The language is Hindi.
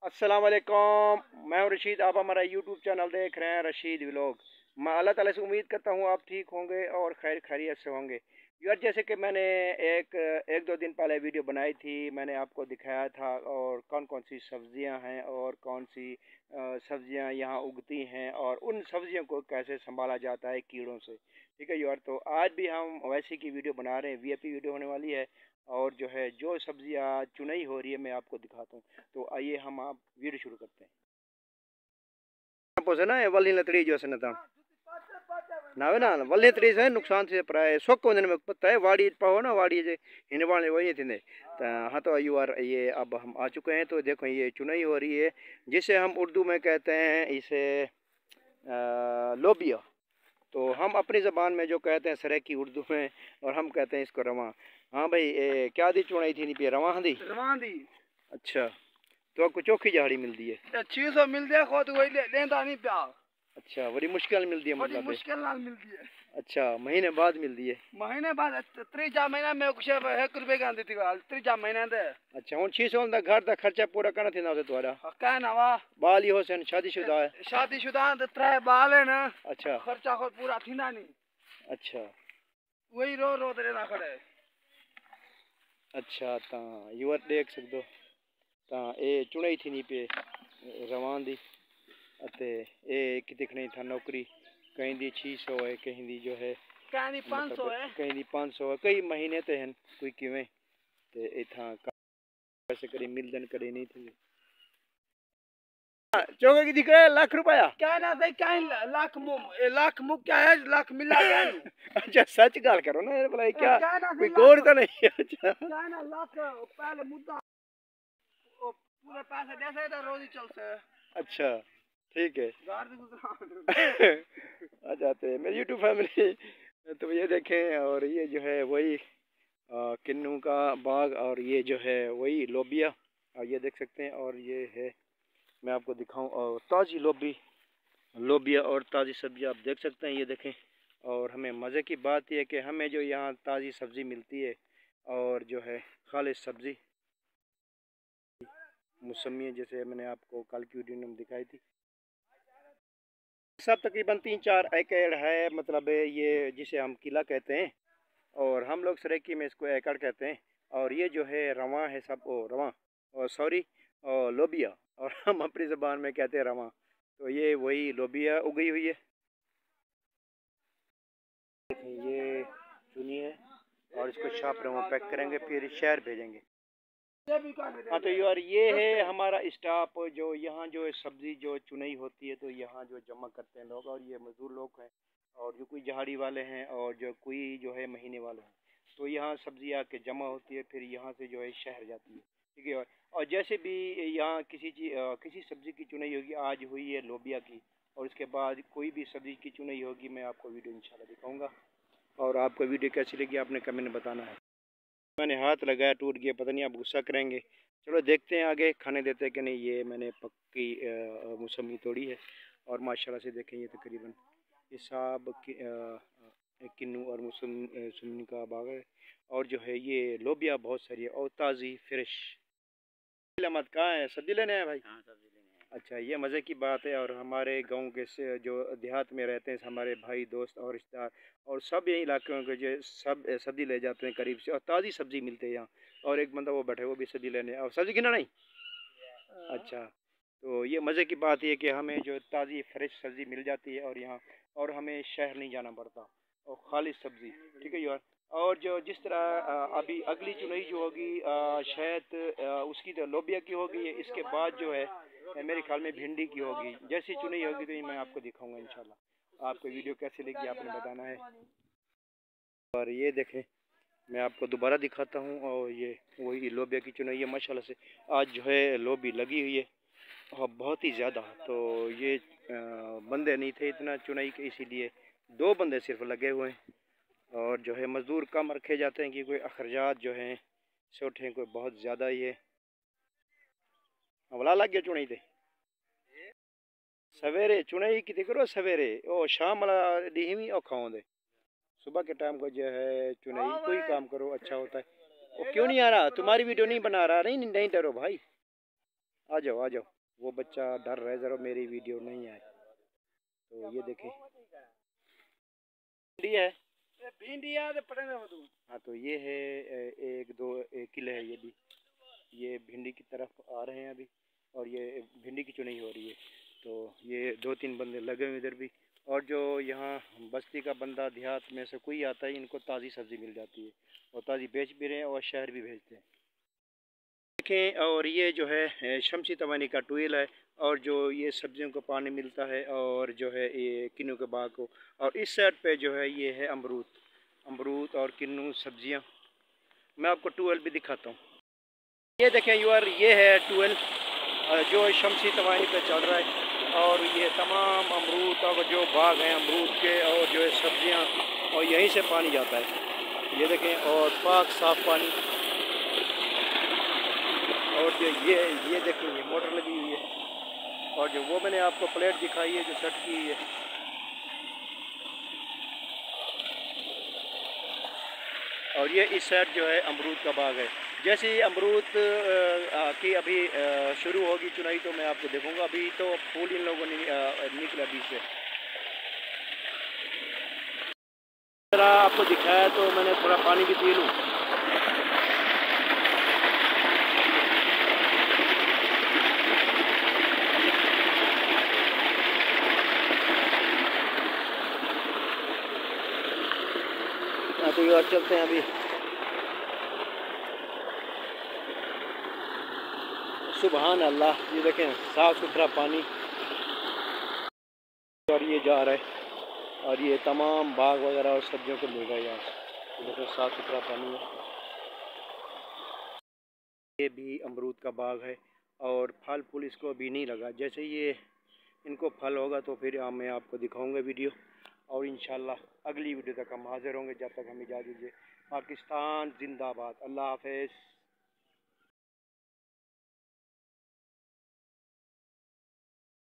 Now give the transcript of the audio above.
अस्सलाम वालेकुम। मैं हूं रशीद। आप हमारा यूट्यूब चैनल देख रहे हैं रशीद व्लॉग। मैं अल्लाह ताला से उम्मीद करता हूं आप ठीक होंगे और खैर खैरियत से होंगे। यार जैसे कि मैंने एक एक दो दिन पहले वीडियो बनाई थी, मैंने आपको दिखाया था और कौन कौन सी सब्ज़ियां हैं और कौन सी सब्ज़ियां यहाँ उगती हैं और उन सब्ज़ियों को कैसे संभाला जाता है कीड़ों से। ठीक है यार, तो आज भी हम वैसे की वीडियो बना रहे हैं, वीआईपी वीडियो होने वाली है। और जो है जो सब्ज़ियाँ चुनाई हो रही है मैं आपको दिखाता हूँ। तो आइए हम आप वीडियो शुरू करते हैं। ना वल्ली लतड़ी जो है ना नावे ना वल्ली लतड़ी से नुकसान से प्राय सोक वंदन में पता है वाड़ी पाओ ना वाड़ी जे हिन वाले वही थे। हाँ तो यू आर ये अब हम आ चुके हैं। तो देखो ये चुनाई हो रही है, जिसे हम उर्दू में कहते हैं इसे लोबिया। तो हम अपनी ज़बान में जो कहते हैं सरेकी उर्दू में, और हम कहते हैं इसको रवां। हाँ भाई क्या दी चुनाई थी नहीं पे रवां दी रवां दी। अच्छा, तो आपको चौखी झाड़ी मिलती है। 600 मिलती है खुद वही लेंदा नहीं प्या। अच्छा, बड़ी मुश्किल मिलती है बड़ी मतलब मुश्किल नाल मिलती है। अच्छा, महीने बाद मिलती है। महीने बाद त्रीजा महीना में कुछ 1 रुपए का आंदी थी त्रीजा महीना दे। अच्छा, हुन 600 दा घर दा खर्चा पूरा करना थी ना उसे तुम्हारा का ना वा बाल ही होसन शादीशुदा है। शादीशुदा तो 3 बाल है ना। अच्छा खर्चा खुद पूरा थींदा नहीं। अच्छा वही रो रो तेरे ना खड़े। अच्छा, ता यूर देख सकदो ता ए चुनाई थी नहीं पे रवां दी अते ए कि दिखने था नौकरी कहीं दी 600 है, कहीं दी जो है कहीं 500 मतलब है, कहीं दी 500 है, कई महीने ते हैं कोई किवें ते इथा कैसे करी मिलदन करे नहीं थी। चौके की दिख रहा है ₹1,00,000 क्या ना दे कहीं लाख मुक क्या है लाख मिला क्या नहीं। अच्छा सच गाल करो ना भला क्या क्या ना कोई सही गोड़ लाख तो नहीं है। अच्छा क्या ना लाख पहले मुद्दा पूरे पैसे दे से तो रोज ही चलते। अच्छा ठीक है। घर से गुजरा आ जाते हैं मेरी यूट्यूब फैमिली। तो ये देखें, और ये जो है वही किन्नू का बाग, और ये जो है वही लोबिया, और ये देख सकते हैं। और ये है, मैं आपको दिखाऊं, और ताज़ी लोबिया और ताज़ी सब्ज़ी आप देख सकते हैं, ये देखें। और हमें मज़े की बात यह है कि हमें जो यहाँ ताज़ी सब्ज़ी मिलती है, और जो है खालिश सब्ज़ी मौसमी, जैसे मैंने आपको कल की वीडियो में दिखाई थी। सब तकरीबन 3-4 एकड़ है, मतलब ये जिसे हम किला कहते हैं, और हम लोग सरेकी में इसको एकड़ कहते हैं। और ये जो है रवां है सब, ओ रवां और सॉरी और लोबिया, और हम अपनी ज़बान में कहते हैं रवां। तो ये वही लोबिया उगी हुई है। ये चुनी है और इसको छाप रहे हैं, पैक करेंगे फिर शहर भेजेंगे। हाँ तो यार ये है हमारा स्टाफ जो यहाँ जो सब्ज़ी जो चुनाई होती है तो यहाँ जो जमा करते हैं लोग, और ये मज़दूर लोग हैं, और जो कोई दिहाड़ी वाले हैं और जो कोई जो है महीने वाले हैं। तो यहाँ सब्ज़ी आके जमा होती है, फिर यहाँ से जो है शहर जाती है। ठीक है। और जैसे भी यहाँ किसी सब्ज़ी की चुनाई होगी, आज हुई है लोबिया की, और इसके बाद कोई भी सब्ज़ी की चुनाई होगी, मैं आपको वीडियो इंशाल्लाह दिखाऊंगा। और आपको वीडियो कैसी लगी आपने कमेंट में बताना है। मैंने हाथ लगाया टूट गया, पता नहीं आप गुस्सा करेंगे। चलो देखते हैं आगे, खाने देते हैं कि नहीं। ये मैंने पक्की मौसमी तोड़ी है, और माशाल्लाह से देखें ये तकरीबन हिसाब किन्नू और मौसमी का बाग है। और जो है ये लोबिया बहुत सारी है और ताज़ी फ्रेश। मत कहाँ है, सब्जी लेने हैं भाई? हाँ सब्जी लेने हैं। अच्छा, ये मज़े की बात है। और हमारे गांव के से जो देहात में रहते हैं हमारे भाई दोस्त और रिश्तेदार, और सब यही इलाकों के जो सब सब्ज़ी ले जाते हैं करीब से, और ताज़ी सब्ज़ी मिलती है यहाँ। और एक बंदा वो बैठे, वो भी सब्ज़ी लेने, और सब्ज़ी गिना नहीं। अच्छा, तो ये मज़े की बात है कि हमें जो ताज़ी फ्रेश सब्ज़ी मिल जाती है, और यहाँ और हमें शहर नहीं जाना पड़ता, और खालिश सब्ज़ी। ठीक है यार। और जो जिस तरह अभी अगली चुनाई जो होगी शायद उसकी तो लोबिया की होगी, इसके बाद जो है मेरे ख्याल में भिंडी की होगी। जैसी चुनाई होगी तो ये मैं आपको दिखाऊंगा इंशाल्लाह। आपको वीडियो कैसी लगी आपने बताना है। और ये देखें, मैं आपको दोबारा दिखाता हूँ, और ये वही लोबिया की चुनाई है माशाल्लाह से। आज जो है लोबी लगी हुई है और बहुत ही ज़्यादा। तो ये बंदे नहीं थे इतना चुनाई के, इसीलिए 2 बंदे सिर्फ लगे हुए हैं। और जो है मज़दूर कम रखे जाते हैं कि कोई अखराजात जो हैं छोटे हैं, कोई बहुत ज़्यादा ही है। हमला लग गया चुनाई थे सवेरे चुनाई की करो सवेरे, ओ शाम वाला डी और खाओ दे। सुबह के टाइम को जो है चुनाई कोई काम करो अच्छा होता है। वो क्यों नहीं आ रहा? तुम्हारी वीडियो नहीं बना रहा? नहीं नहीं डरो भाई। आ जाओ आ जाओ। वो बच्चा डर रहा है ज़रा मेरी वीडियो नहीं आए। तो ये देखें भिंडी है। भिंडी है पड़ेगा। हाँ तो ये है 1 किलो है ये भी। ये भिंडी की तरफ आ रहे हैं अभी और ये भिंडी की चुनाई हो रही है। तो ये 2-3 बंदे लगे हुए इधर भी। और जो यहाँ बस्ती का बंदा देहात में से कोई आता है इनको ताज़ी सब्ज़ी मिल जाती है और ताज़ी बेच भी रहे हैं और शहर भी भेजते हैं। देखें और ये जो है शमसी तवानी का ट्यूबवेल है और जो ये सब्जियों को पानी मिलता है और जो है ये किन्नू के बाग को। और इस साइड पे जो है ये है अमरूद और किन्नू सब्जियां। मैं आपको ट्यूबवेल भी दिखाता हूँ। ये देखें यार ये है ट्यूबवेल जो शमसी तवानी पे चल रहा है और ये तमाम अमरूद का जो बाग हैं अमरूद के और जो है सब्जियां और यहीं से पानी जाता है। ये देखें और पाक साफ पानी। और जो ये देखें ये मोटर लगी हुई है और जो वो मैंने आपको प्लेट दिखाई है जो सेट की हुई है। और ये इस साइड जो है अमरूद का बाग है। जैसे ही अमरूद की अभी शुरू होगी चुनाई तो मैं आपको देखूंगा। अभी तो फूल इन लोगों ने निकला बीच से। जरा आपको दिखाया तो मैंने थोड़ा पानी भी पी लूँ। तो यार चलते हैं अभी। सुभान अल्लाह। ये देखें साफ़ सुथरा पानी और ये जा रहा है और ये तमाम बाग वगैरह और सब्जियों को मिल रहा है यहाँ। ये देखें साफ़ सुथरा पानी है। ये भी अमरूद का बाग है और फल फूल इसको अभी नहीं लगा। जैसे ये इनको फल होगा तो फिर मैं आपको दिखाऊंगा वीडियो और इंशाल्लाह अगली वीडियो तक हम हाजिर होंगे। जब तक हमें इजाज़त दीजिए। पाकिस्तान जिंदाबाद। अल्लाह हाफ़िज़।